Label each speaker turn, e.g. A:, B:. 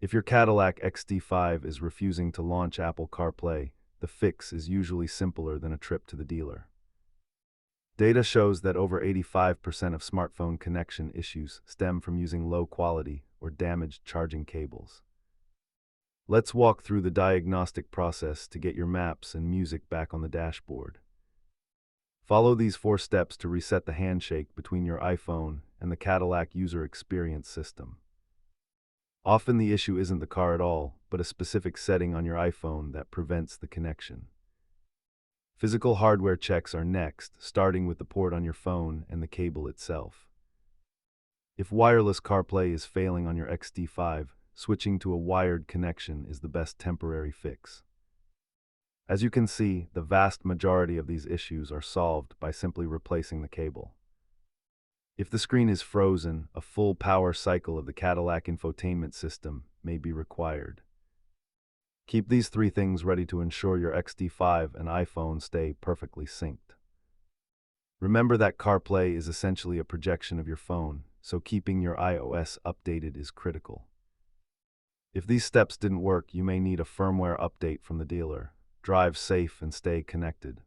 A: If your Cadillac XT5 is refusing to launch Apple CarPlay, the fix is usually simpler than a trip to the dealer. Data shows that over 85% of smartphone connection issues stem from using low quality or damaged charging cables. Let's walk through the diagnostic process to get your maps and music back on the dashboard. Follow these 4 steps to reset the handshake between your iPhone and the Cadillac user experience system. Often the issue isn't the car at all, but a specific setting on your iPhone that prevents the connection. Physical hardware checks are next, starting with the port on your phone and the cable itself. If wireless CarPlay is failing on your XT5, switching to a wired connection is the best temporary fix. As you can see, the vast majority of these issues are solved by simply replacing the cable. If the screen is frozen, a full power cycle of the Cadillac infotainment system may be required. Keep these 3 things ready to ensure your XT5 and iPhone stay perfectly synced. Remember that CarPlay is essentially a projection of your phone, so keeping your iOS updated is critical. If these steps didn't work, you may need a firmware update from the dealer. Drive safe and stay connected.